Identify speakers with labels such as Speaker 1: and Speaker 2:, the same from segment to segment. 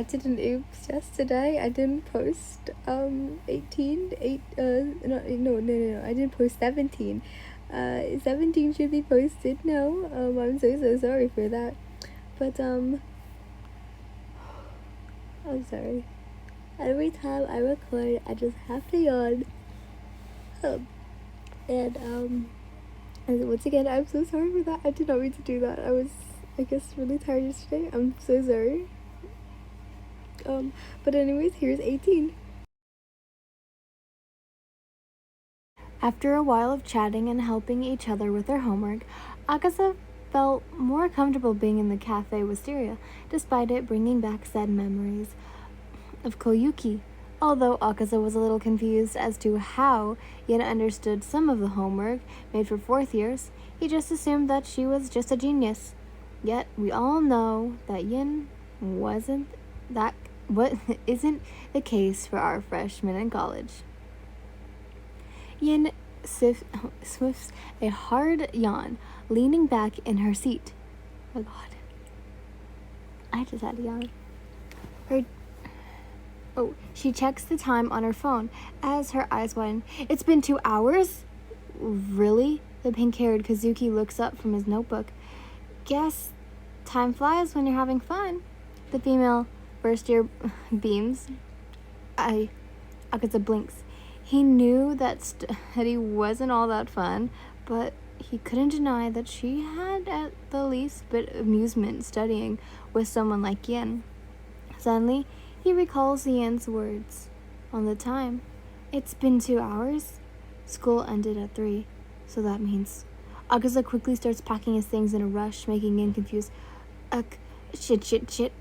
Speaker 1: I did an oops yesterday. I didn't post 18 8 no, I didn't post 17. 17 should be posted. No, I'm so sorry for that. But I'm sorry. Every time I record, I just have to yawn. And once again, I'm so sorry for that. I did not mean to do that. I was, I guess, really tired yesterday. I'm so sorry. But anyways, here's 18. After a while of chatting and helping each other with their homework, Akasa felt more comfortable being in the cafe with Syria, despite it bringing back sad memories of Koyuki. Although Akasa was a little confused as to how Yin understood some of the homework made for fourth years, he just assumed that she was just a genius. Yet we all know that Yin isn't the case for our freshmen in college. Yin swifts a hard yawn, leaning back in her seat. Oh God. I just had a yawn. She checks the time on her phone as her eyes widen. It's been 2 hours? Really? The pink-haired Kazuki looks up from his notebook. Guess time flies when you're having fun. The female first-year beams. Akasa blinks. He knew that study wasn't all that fun, but he couldn't deny that she had at the least bit of amusement studying with someone like Yin. Suddenly, he recalls Yin's words on the time. It's been 2 hours. School ended at 3, so that means... Akasa quickly starts packing his things in a rush, making Yin confused. Shit.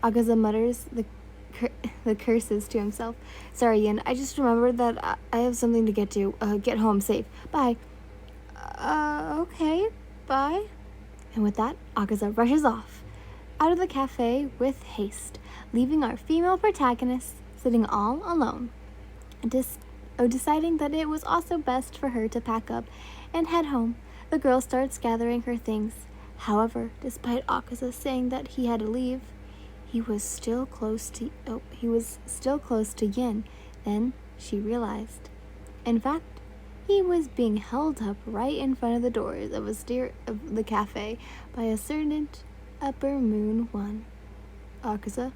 Speaker 1: Akasa mutters the curses to himself. Sorry, Yin, I just remembered that I have something to get to. Get home safe. Bye. Okay, bye. And with that, Akasa rushes off out of the cafe with haste, leaving our female protagonist sitting all alone, deciding that it was also best for her to pack up and head home. The girl starts gathering her things. However, despite Akasa saying that he had to leave, he was still close to Yin. Then she realized. In fact, he was being held up right in front of the doors of the cafe by a certain Upper Moon 1. Akasa?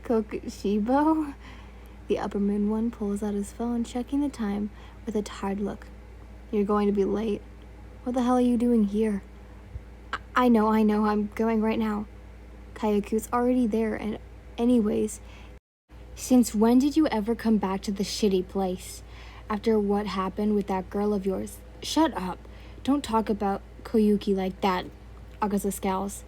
Speaker 1: Kokushibo? The Upper Moon 1 pulls out his phone, checking the time with a tired look. You're going to be late. What the hell are you doing here? I know, I'm going right now. Kayuku's already there, and anyways, since when did you ever come back to the shitty place? After what happened with that girl of yours? Shut up. Don't talk about Koyuki like that. Akasa scowls.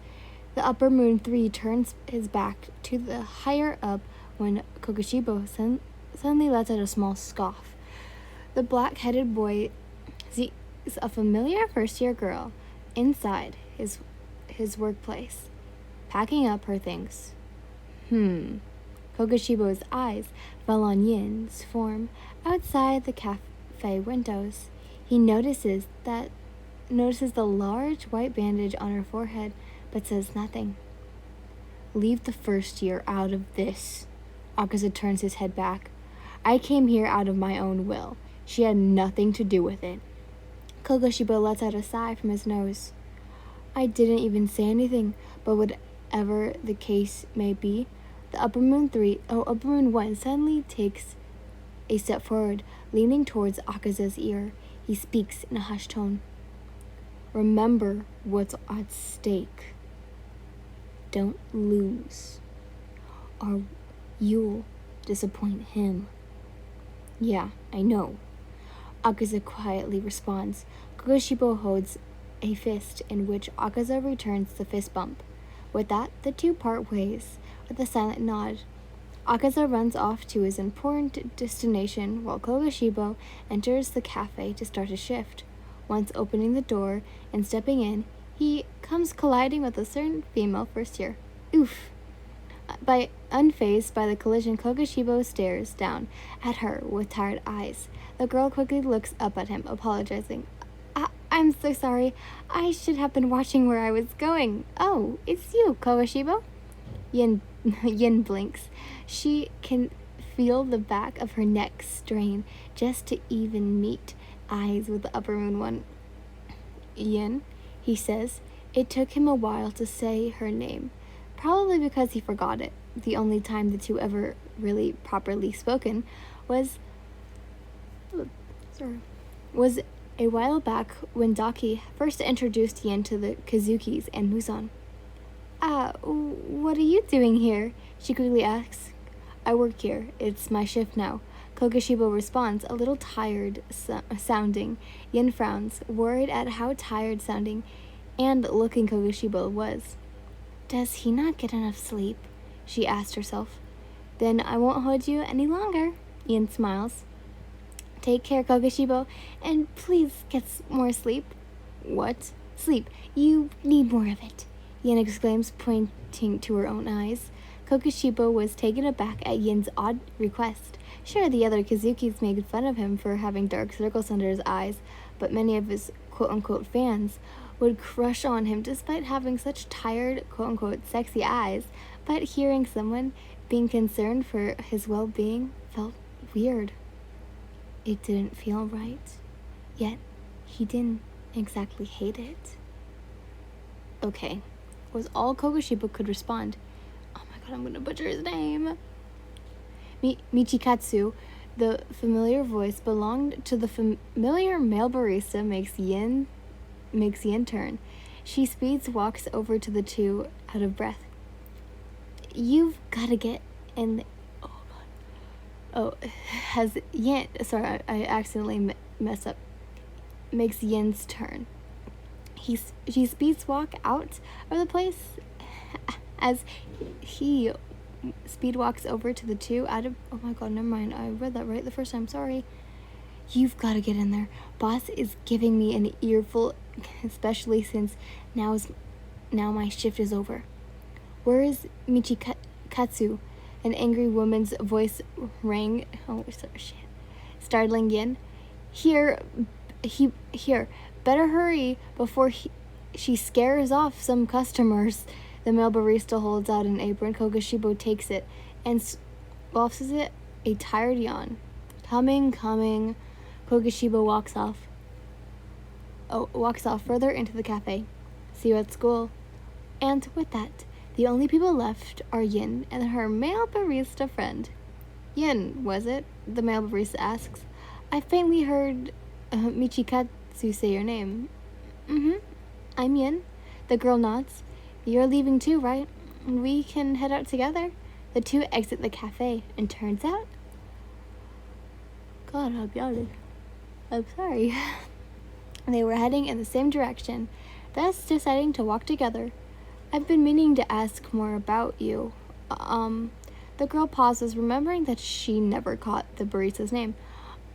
Speaker 1: The Upper Moon 3 turns his back to the higher up when Kokushibo suddenly lets out a small scoff. The black-headed boy sees a familiar first-year girl inside his workplace, packing up her things. Kokushibo's eyes fell on Yin's form outside the cafe windows. He notices the large white bandage on her forehead, but says nothing. Leave the first year out of this. Akasa turns his head back. I came here out of my own will. She had nothing to do with it. Kokushibo lets out a sigh from his nose. I didn't even say anything, but whatever the case may be, the Upper Moon 1 suddenly takes a step forward, leaning towards Akasa's ear. He speaks in a hushed tone. Remember what's at stake. Don't lose, or you'll disappoint him. Yeah, I know. Akasa quietly responds. Kokushibo holds a fist in which Akasa returns the fist bump. With that, the two part ways with a silent nod. Akasa runs off to his important destination while Kokushibo enters the cafe to start his shift. Once opening the door and stepping in, he comes colliding with a certain female first year. Oof. Unfazed by the collision, Kokushibo stares down at her with tired eyes. The girl quickly looks up at him, apologizing. I'm so sorry. I should have been watching where I was going. Oh, it's you, Kokushibo. Yin blinks. She can feel the back of her neck strain just to even meet eyes with the upper moon one. Yin, he says. It took him a while to say her name, probably because he forgot it. The only time the two ever really properly spoken was was a while back when Daki first introduced Yin to the Kazukis and Musan. What are you doing here? She quickly asks. I work here. It's my shift now. Kokushibo responds, a little tired sounding. Yin frowns, worried at how tired sounding and looking Kokushibo was. Does he not get enough sleep? She asked herself. Then I won't hold you any longer. Yin smiles. Take care, Kokushibo, and please get more sleep. What? Sleep. You need more of it. Yin exclaims, pointing to her own eyes. Kokushibo was taken aback at Yin's odd request. Sure, the other Kazukis made fun of him for having dark circles under his eyes, but many of his quote-unquote fans would crush on him despite having such tired, quote-unquote sexy eyes. But hearing someone being concerned for his well-being felt weird. It didn't feel right. Yet, he didn't exactly hate it. Okay, was all Kokushibo could respond. Oh my god, I'm gonna butcher his name. Michikatsu, the familiar voice, belonged to the familiar male barista, makes Yin turn. She speeds walks over to the two, out of breath. You've gotta get in. Has Yin. Sorry, I accidentally messed up. Makes Yin's turn. She speeds walk out of the place as he speed walks over to the two out of. Oh my god, never mind. I read that right the first time. Sorry. You've got to get in there. Boss is giving me an earful, especially since now my shift is over. Where is Michikatsu? An angry woman's voice rang. Oh, sorry, shit. Startling Yin. Here. Better hurry before she scares off some customers. The male barista holds out an apron. Kokushibo takes it and wafts it a tired yawn. Coming. Kokushibo walks off further into the cafe. See you at school. And with that, the only people left are Yin and her male barista friend. Yin, was it? The male barista asks. I faintly heard Michikatsu say your name. Mm-hmm. I'm Yin. The girl nods. You're leaving too, right? We can head out together. The two exit the cafe, and turns out... God, I'm yawning. I'm sorry. They were heading in the same direction, thus deciding to walk together. I've been meaning to ask more about you. The girl pauses, remembering that she never caught the barista's name.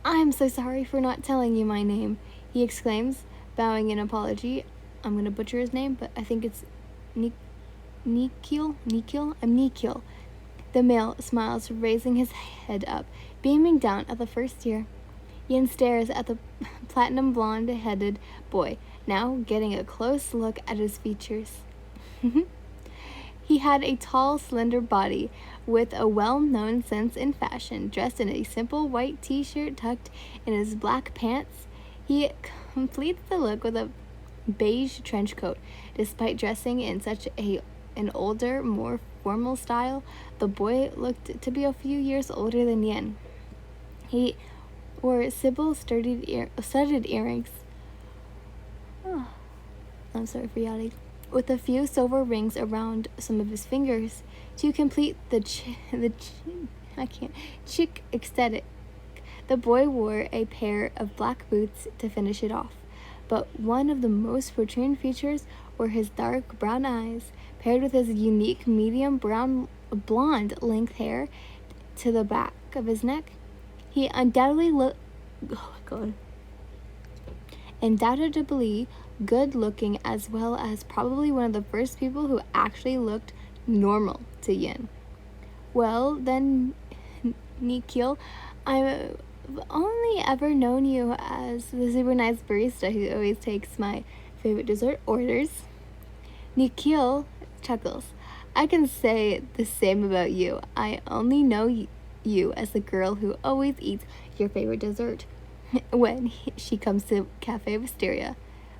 Speaker 1: I'm so sorry for not telling you my name, he exclaims, bowing in apology. I'm gonna butcher his name, but I think it's Nikhil? I'm Nikhil. The male smiles, raising his head up, beaming down at the first year. Yin stares at the platinum blonde-headed boy, now getting a close look at his features. He had a tall, slender body with a well-known sense in fashion. Dressed in a simple white t-shirt tucked in his black pants, he completes the look with a beige trench coat. Despite dressing in such an older, more formal style, the boy looked to be a few years older than Yin. He wore studded earrings. Oh, I'm sorry for yawning. With a few silver rings around some of his fingers to complete the chic aesthetic. The boy wore a pair of black boots to finish it off, but one of the most protrusive features were his dark brown eyes, paired with his unique medium blonde length hair to the back of his neck. He undoubtedly good looking, as well as probably one of the first people who actually looked normal to Yin. Well, then, Nikhil, I've only ever known you as the super nice barista who always takes my favorite dessert orders. Nikhil chuckles. I can say the same about you. I only know you as the girl who always eats your favorite dessert when she comes to Cafe Wisteria.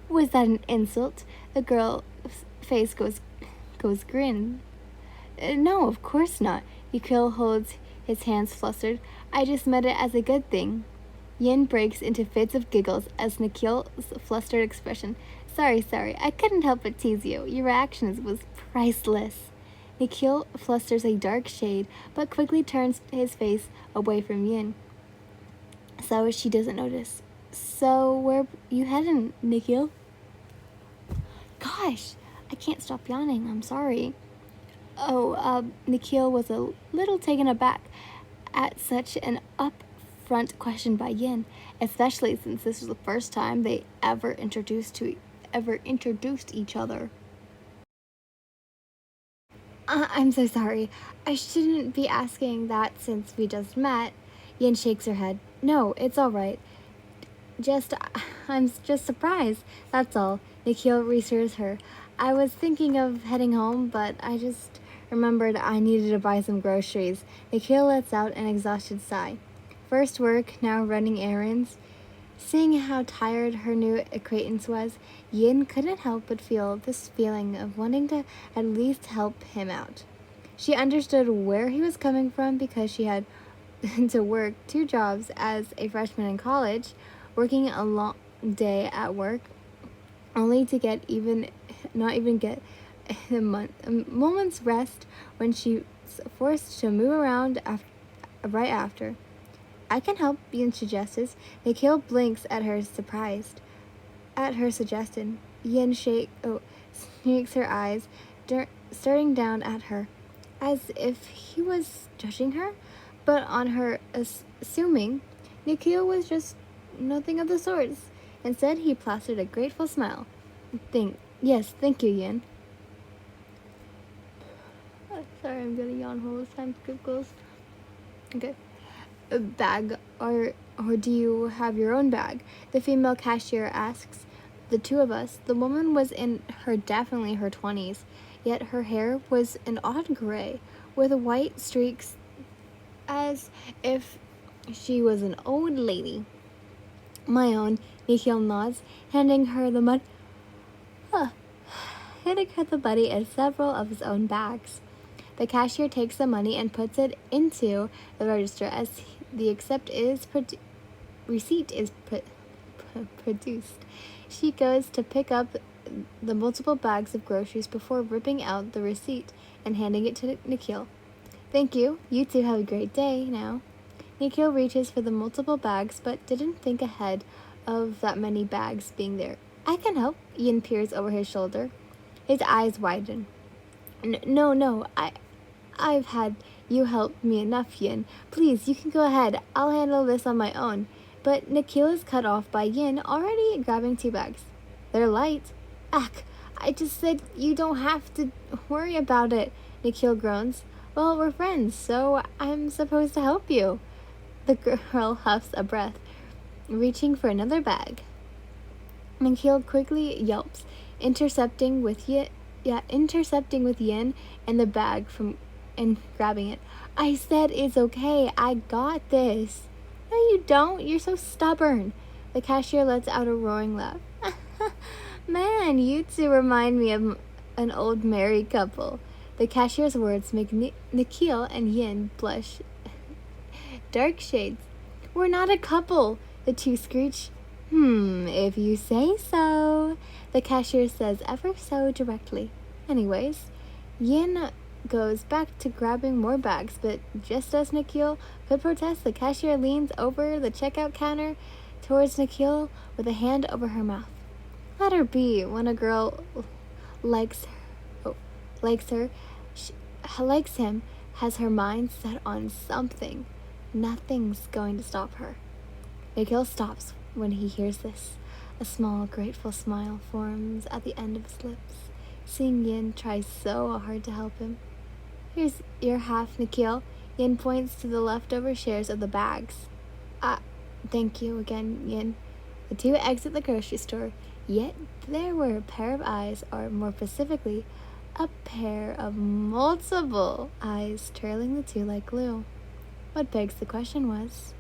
Speaker 1: Was that an insult? The girl's face goes grin. No, of course not. Nikhil holds his hands flustered. I just meant it as a good thing. Yin breaks into fits of giggles as Nikhil's flustered expression. Sorry, I couldn't help but tease you. Your reaction was priceless. Nikhil flusters a dark shade, but quickly turns his face away from Yin, so she doesn't notice. So, where you heading, Nikhil? Gosh, I can't stop yawning. I'm sorry. Nikhil was a little taken aback at such an upfront question by Yin, especially since this was the first time they ever introduced each other. I'm so sorry. I shouldn't be asking that since we just met. Yin shakes her head. No, it's all right. Just, I'm just surprised. That's all. Nikhil reassures her. I was thinking of heading home, but I just remembered I needed to buy some groceries. Nikhil lets out an exhausted sigh. First work, now running errands. Seeing how tired her new acquaintance was, Yin couldn't help but feel this feeling of wanting to at least help him out. She understood where he was coming from because she had to work 2 jobs as a freshman in college, working a long day at work, only to not even get a moment's rest when she was forced to move around right after. I can help, Yin suggests. Nikhil blinks at her, surprised at her suggestion. Yin sneaks her eyes, staring down at her, as if he was judging her. But on her assuming, Nikhil was just nothing of the sorts. Instead, he plastered a grateful smile. Thank you, Yin. Sorry, I'm gonna yawn all this time. Skip goes. Okay. A bag, or do you have your own bag? The female cashier asks. The two of us. The woman was in definitely her 20s, yet her hair was an odd gray with white streaks, as if she was an old lady. My own, Nikhil nods, handing her the money and several of his own bags. The cashier takes the money and puts it into the register as the receipt is produced. She goes to pick up the multiple bags of groceries before ripping out the receipt and handing it to Nikhil. Thank you. You two have a great day now. Nikhil reaches for the multiple bags but didn't think ahead of that many bags being there. I can help. Yin peers over his shoulder. His eyes widen. No, I've had you help me enough, Yin. Please, you can go ahead. I'll handle this on my own. But Nikhil is cut off by Yin, already grabbing 2 bags. They're light. Ack, I just said you don't have to worry about it, Nikhil groans. Well, we're friends, so I'm supposed to help you. The girl huffs a breath, reaching for another bag. Nikhil quickly yelps, intercepting with Yin and the bag and grabbing it. I said it's okay. I got this. No, you don't. You're so stubborn. The cashier lets out a roaring laugh. Man, you two remind me of an old married couple. The cashier's words make Nikhil and Yin blush dark shades. We're not a couple, the two screech. If you say so, the cashier says ever so directly. Anyways, Yin goes back to grabbing more bags, but just as Nikhil could protest, the cashier leans over the checkout counter towards Nikhil with a hand over her mouth. Let her be. When a girl likes him, has her mind set on something, nothing's going to stop her. Nikhil stops when he hears this. A small, grateful smile forms at the end of his lips, seeing Yin try so hard to help him. Here's your half, Nikhil. Yin points to the leftover shares of the bags. Thank you again, Yin. The two exit the grocery store, yet there were a pair of eyes, or more specifically, a pair of multiple eyes trailing the two like glue. What begs the question was,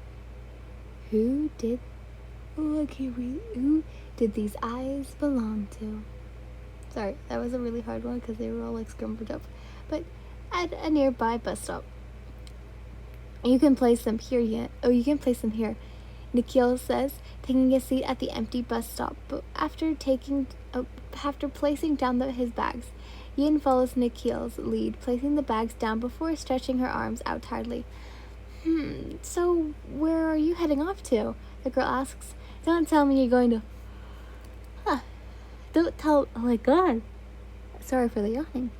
Speaker 1: who did these eyes belong to? Sorry, that was a really hard one because they were all like scrambled up. But at a nearby bus stop. You can place them here you can place them here, Nikhil says, taking a seat at the empty bus stop. But after placing down his bags, Yin follows Nikhil's lead, placing the bags down before stretching her arms out tiredly. So where are you heading off to? The girl asks. Don't tell me you're going to... oh my god. Sorry for the yawning.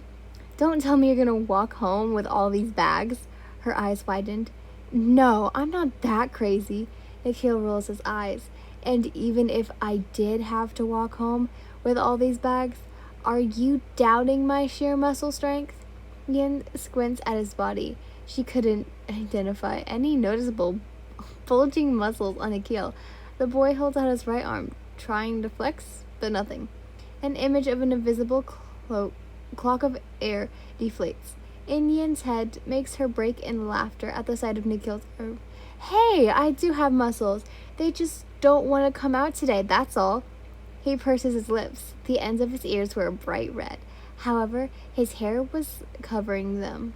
Speaker 1: Don't tell me you're gonna walk home with all these bags. Her eyes widened. No, I'm not that crazy. Nikhil rolls his eyes. And even if I did have to walk home with all these bags, are you doubting my sheer muscle strength? Yin squints at his body. She couldn't identify any noticeable bulging muscles on Nikhil. The boy holds out his right arm, trying to flex, but nothing. An image of an invisible clock of air deflates. Yin's head makes her break in laughter at the sight of Nikhil's arm. Hey, I do have muscles. They just don't want to come out today, that's all. He purses his lips. The ends of his ears were bright red. However, his hair was covering them.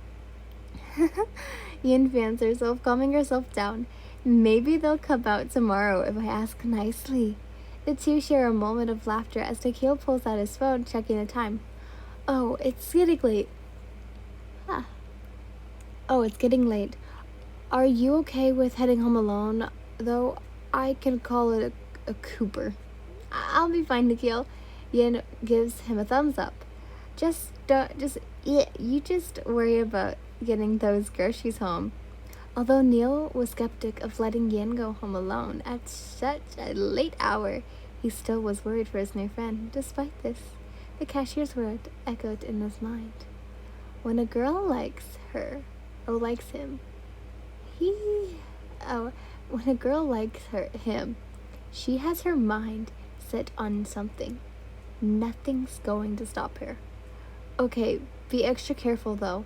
Speaker 1: Yin fans herself, calming herself down. Maybe they'll come out tomorrow if I ask nicely. The two share a moment of laughter as Nikhil pulls out his phone, checking the time. Oh, it's getting late. It's getting late. Are you okay with heading home alone? Though I can call it a Cooper. I'll be fine, Nikhil. Yin gives him a thumbs up. You just worry about getting those groceries home. Although Neil was skeptic of letting Yin go home alone at such a late hour, he still was worried for his new friend. Despite this, the cashier's word echoed in his mind. When a girl likes him, she has her mind set on something. Nothing's going to stop her. Okay, be extra careful though.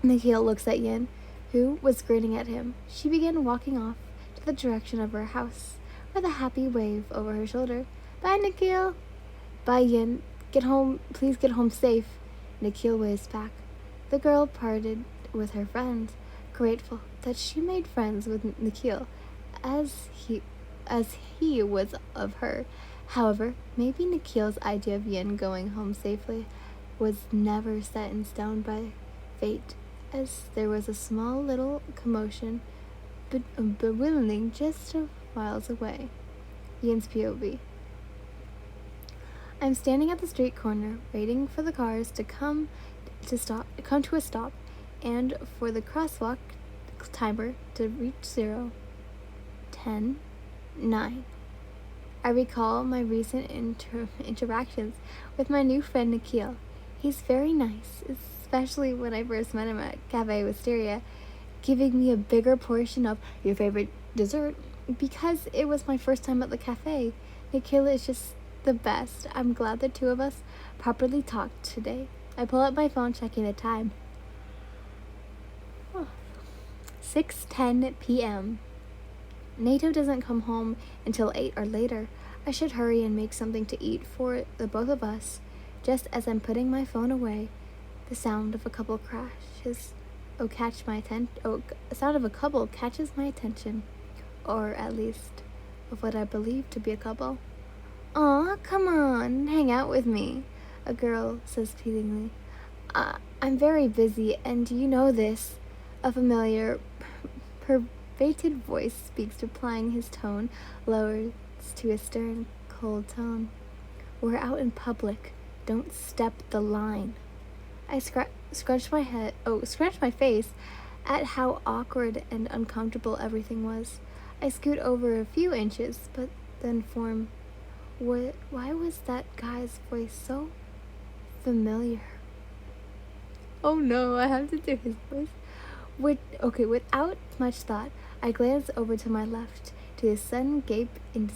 Speaker 1: Nikhil looks at Yin, who was grinning at him. She began walking off to the direction of her house, with a happy wave over her shoulder. Bye, Nikhil. Bye, Yin. Please get home safe. Nikhil waves back. The girl parted with her friends, grateful that she made friends with Nikhil, as he was of her. However, maybe Nikhil's idea of Yin going home safely was never set in stone by fate, as there was a small little commotion bewildering just miles away. Yin's POV. I'm standing at the street corner, waiting for the cars to come to a stop, and for the crosswalk timer to reach 0, 10, 9. I recall my recent interactions with my new friend Nikhil. He's very nice, especially when I first met him at Cafe Wisteria, giving me a bigger portion of your favorite dessert because it was my first time at the cafe. Nikhil is just the best. I'm glad the two of us properly talked today. I pull up my phone, checking the time. 6:10 p.m. Nato doesn't come home until 8 or later. I should hurry and make something to eat for the both of us. Just as I'm putting my phone away, the sound of a couple catches my attention, or at least of what I believe to be a couple. Aw, come on, hang out with me, a girl says pleadingly. I'm very busy, and you know this. A familiar, pervaded voice speaks, replying. His tone lowers to a stern, cold tone. We're out in public. Don't step the line. I scratched my face at how awkward and uncomfortable everything was. I scoot over a few inches, but then form. Why was that guy's voice so familiar? Oh no, I have to do his voice. Without much thought, I glance over to my left, to the sudden gap in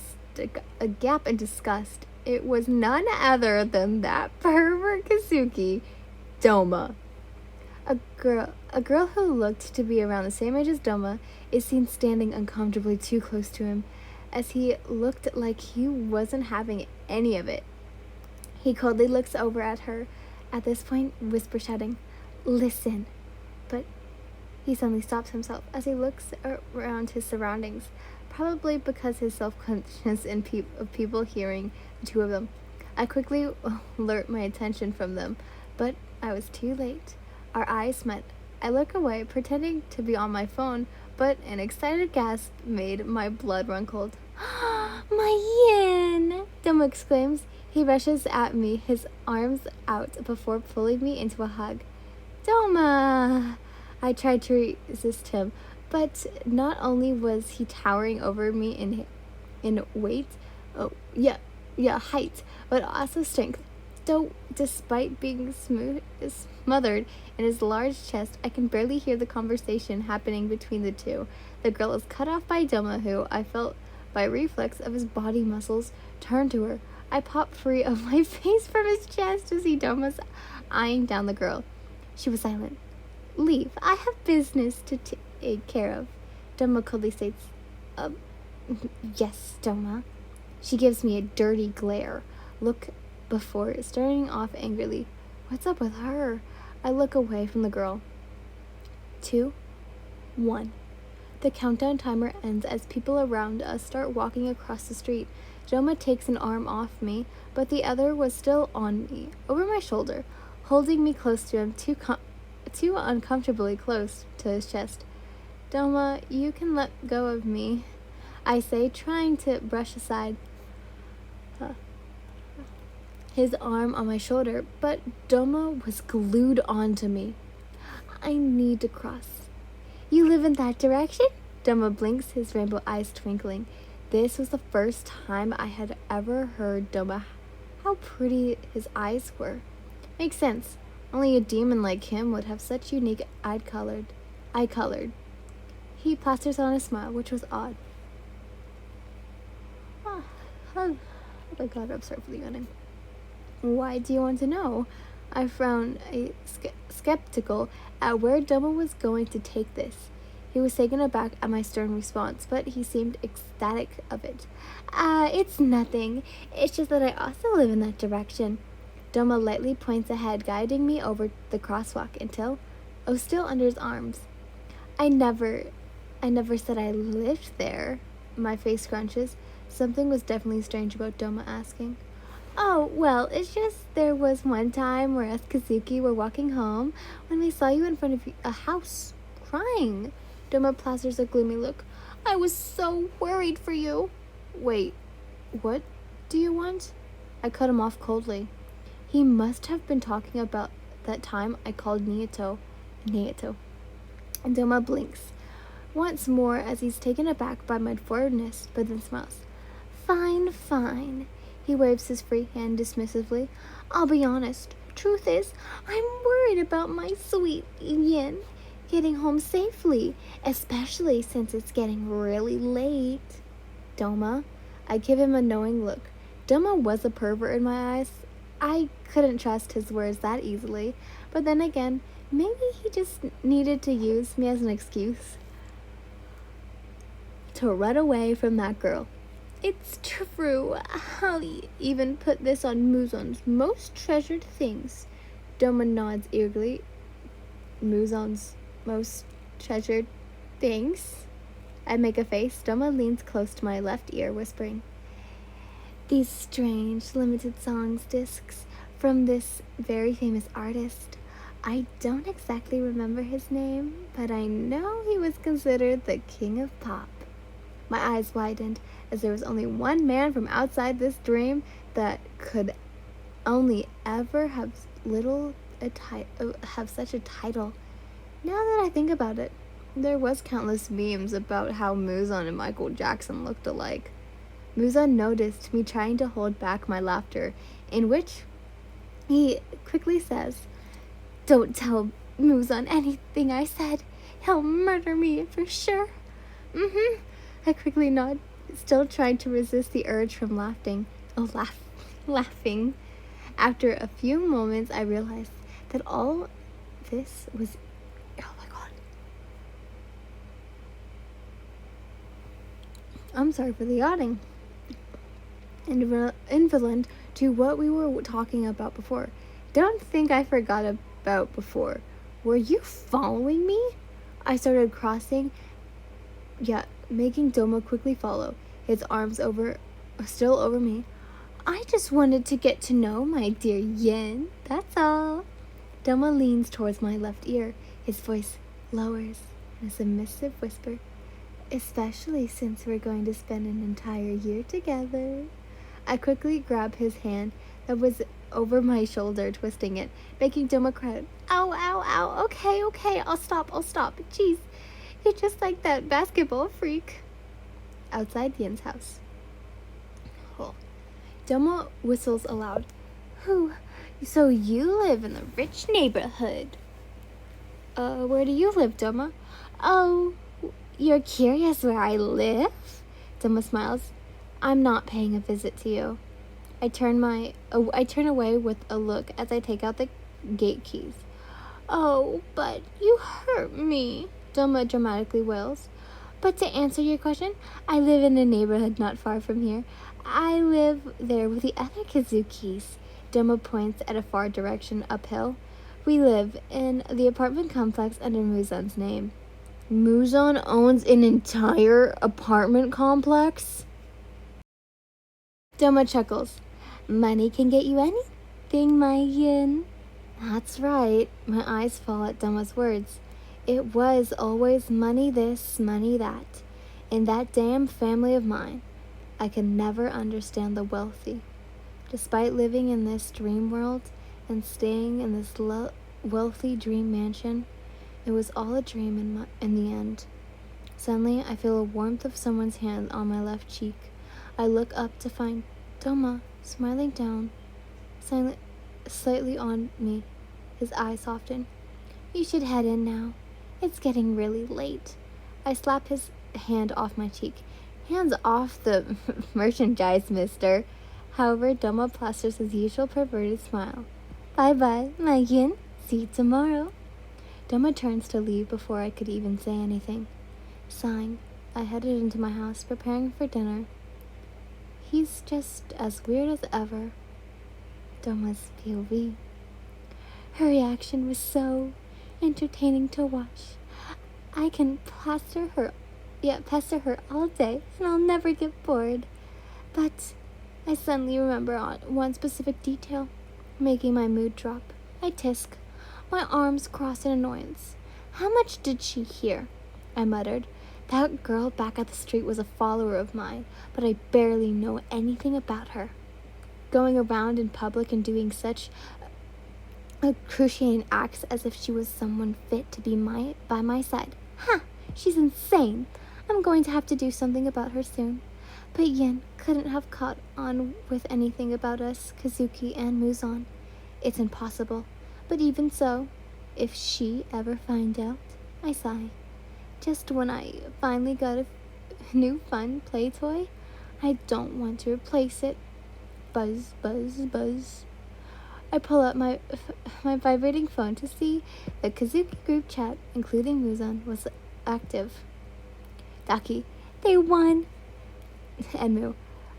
Speaker 1: disgust. It was none other than that pervert Kazuki. Doma. A girl who looked to be around the same age as Doma is seen standing uncomfortably too close to him, as he looked like he wasn't having any of it. He coldly looks over at her, at this point, whisper shouting, "Listen." But he suddenly stops himself as he looks around his surroundings, probably because his self-conscious of people hearing the two of them. I quickly alert my attention from them, but I was too late. Our eyes met. I look away, pretending to be on my phone, but an excited gasp made my blood run cold. "My Yin!" Doma exclaims. He rushes at me, his arms out, before pulling me into a hug. "Doma!" I tried to resist him, but not only was he towering over me in weight, height, but also strength. Though, despite being smothered in his large chest, I can barely hear the conversation happening between the two. The girl is cut off by Doma, who, I felt by reflex of his body muscles, turned to her. I popped free of my face from his chest to see Doma's eyeing down the girl. She was silent. "Leave. I have business to take care of," Doma coldly states. Yes, Doma." She gives me a dirty glare look before starting off angrily. What's up with her? I look away from the girl. 2, 1. The countdown timer ends as people around us start walking across the street. Doma takes an arm off me, but the other was still on me, over my shoulder, holding me close to him, too uncomfortably close to his chest. "Doma, you can let go of me," I say, trying to brush aside his arm on my shoulder, but Doma was glued onto me. "I need to cross." "You live in that direction?" Doma blinks, his rainbow eyes twinkling. This was the first time I had ever heard Doma how pretty his eyes were. Makes sense. Only a demon like him would have such unique eye colored. He plasters on a smile, which was odd. I got upset for the yawning. "Why do you want to know?" I frowned, skeptical at where Doma was going to take this. He was taken aback at my stern response, but he seemed ecstatic of it. It's nothing. It's just that I also live in that direction." Doma lightly points ahead, guiding me over the crosswalk until I was still under his arms. I never said I lived there." My face scrunches. Something was definitely strange about Doma asking. "Oh, well, it's just there was one time where us Kazuki were walking home when we saw you in front of a house, crying." Doma plasters a gloomy look. "I was so worried for you." "Wait, what do you want?" I cut him off coldly. He must have been talking about that time I called Nieto. And Doma blinks once more as he's taken aback by my forwardness, but then smiles. Fine. He waves his free hand dismissively. "I'll be honest. Truth is, I'm worried about my sweet Yin getting home safely, especially since it's getting really late." "Doma?" I give him a knowing look. Doma was a pervert in my eyes. I couldn't trust his words that easily, but then again, maybe he just needed to use me as an excuse to run away from that girl. "It's true. I'll even put this on Muzon's most treasured things." Doma nods eagerly. "Muzon's most treasured things?" I make a face. Doma leans close to my left ear, whispering, "These strange, limited songs discs from this very famous artist. I don't exactly remember his name, but I know he was considered the king of pop." My eyes widened, as there was only one man from outside this dream that could only ever have such a title. Now that I think about it, there was countless memes about how Muzon and Michael Jackson looked alike. Muzon noticed me trying to hold back my laughter, in which he quickly says, "Don't tell Muzon anything I said. He'll murder me for sure." I quickly nod, still trying to resist the urge from laughing. After a few moments, I realized that all this was... Oh my god. I'm sorry for the yawning. Invalid to what we were talking about before. Don't think I forgot about before. Were you following me? I started crossing, making Doma quickly follow, his arms still over me. I just wanted to get to know my dear Yin, that's all. Doma leans towards my left ear. His voice lowers in a submissive whisper. Especially since we're going to spend an entire year together. I quickly grab his hand that was over my shoulder, twisting it, making Doma cry. Ow, ow, ow. Okay, I'll stop. Jeez, you're just like that basketball freak. Outside Yin's house. Oh. Doma whistles aloud. Whew, so you live in the rich neighborhood. Where do you live, Doma? Oh, you're curious where I live? Doma smiles. I'm not paying a visit to you. I turn away with a look as I take out the gate keys. Oh, but you hurt me, Doma dramatically wails. But to answer your question, I live in a neighborhood not far from here. I live there with the other Kazukis. Doma points at a far direction uphill. We live in the apartment complex under Muzan's name. Muzan owns an entire apartment complex? Doma chuckles. Money can get you anything, my Yin. That's right. My eyes fall at Doma's words. It was always money this, money that. In that damn family of mine. I can never understand the wealthy. Despite living in this dream world and staying in this wealthy dream mansion, it was all a dream in the end. Suddenly, I feel a warmth of someone's hand on my left cheek. I look up to find Doma smiling down, slightly on me. His eyes soften. You should head in now. It's getting really late. I slap his hand off my cheek. Hands off the merchandise, mister. However, Doma plasters his usual perverted smile. Bye-bye, my Yin. See you tomorrow. Doma turns to leave before I could even say anything. Sighing, I headed into my house, preparing for dinner. He's just as weird as ever. Doma's POV. Her reaction was so entertaining to watch. I can pester her all day, and I'll never get bored. But I suddenly remember one specific detail, making my mood drop. I tisk. My arms crossed in annoyance. How much did she hear? I muttered. That girl back at the street was a follower of mine, but I barely know anything about her. Going around in public and doing such excruciating acts as if she was someone fit to be by my side. Ha! She's insane. I'm going to have to do something about her soon. But Yin couldn't have caught on with anything about us, Kazuki and Muzan. It's impossible. But even so, if she ever finds out, I sigh. Just when I finally got a new fun play toy, I don't want to replace it. Buzz, buzz, buzz. I pull up my vibrating phone to see the Kazuki group chat, including Muzan, was active. Daki, they won. Enmu,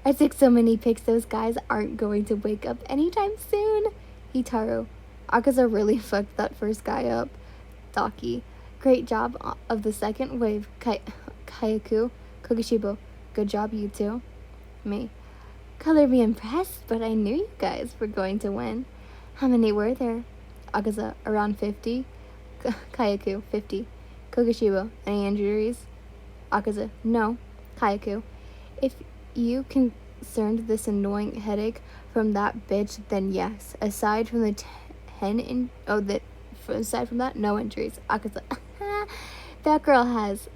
Speaker 1: I took so many pics those guys aren't going to wake up anytime soon. Hitaru, Akasa really fucked that first guy up. Daki, great job of the second wave. Kayaku, Kokushibo, good job you two. Me, color me impressed, but I knew you guys were going to win. How many were there? Akasa, around 50. Kayaku, 50. Kokushibo, any injuries? Akasa, no. Kayaku, if you concerned this annoying headache from that bitch, then yes. Aside from that, no injuries. Akasa, that girl has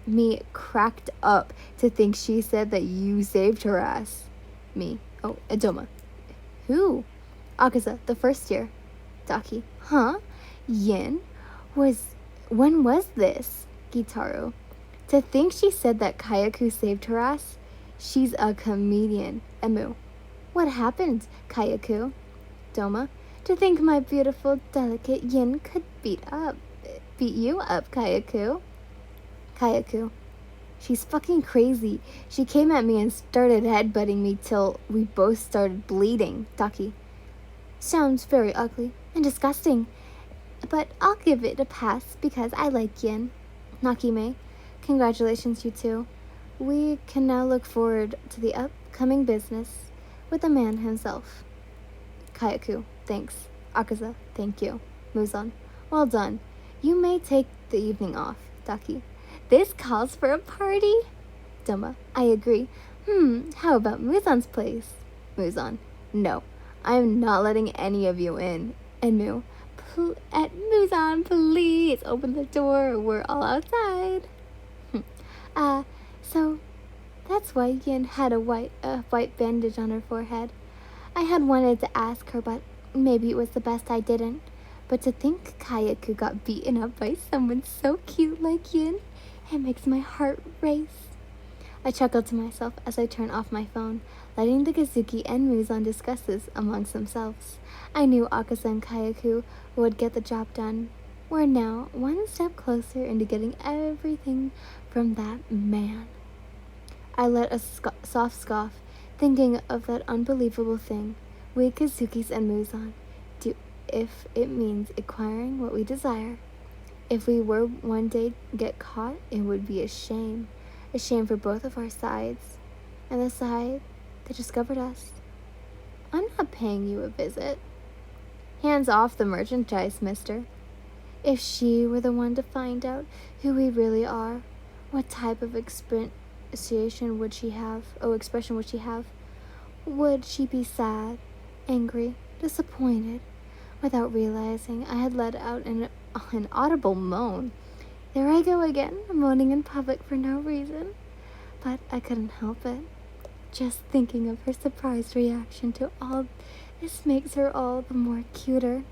Speaker 1: me cracked up to think she said that you saved her ass. Me, Doma. Who? Akasa, the first year. Daki, huh? Yin? When was this? Gitaru, to think she said that Kayaku saved her ass? She's a comedian. Emu, what happened, Kayaku? Doma, To think my beautiful, delicate Yin could beat you up, Kayaku. Kayaku. She's fucking crazy. She came at me and started headbutting me till we both started bleeding. Taki. Sounds very ugly and disgusting, but I'll give it a pass because I like Yin. Nakime. Congratulations, you two. We can now look forward to the upcoming business with the man himself. Kayaku. Thanks. Akasa. Thank you. Muzan. Well done. You may take the evening off. Taki. This calls for a party. Doma. I agree. How about Muzan's place? Muzan. No. I'm not letting any of you in. And Muzan, please open the door. We're all outside. So that's why Yin had a white bandage on her forehead. I had wanted to ask her, but maybe it was the best I didn't. But to think Kayaku got beaten up by someone so cute like Yin, it makes my heart race. I chuckled to myself as I turned off my phone, letting the Kazuki and Muzan discuss this amongst themselves. I knew Akasa and Kayaku would get the job done. We're now one step closer into getting everything from that man. I let a soft scoff, thinking of that unbelievable thing we Kazukis and Muzan do if it means acquiring what we desire. If we were one day get caught, it would be a shame. A shame for both of our sides. And the side that discovered us. I'm not paying you a visit. Hands off the merchandise, mister. If she were the one to find out who we really are, what type of expression would she have? Would she be sad, angry, disappointed? Without realizing, I had let out an audible moan. There I go again, moaning in public for no reason. But I couldn't help it. Just thinking of her surprised reaction to all this makes her all the more cuter.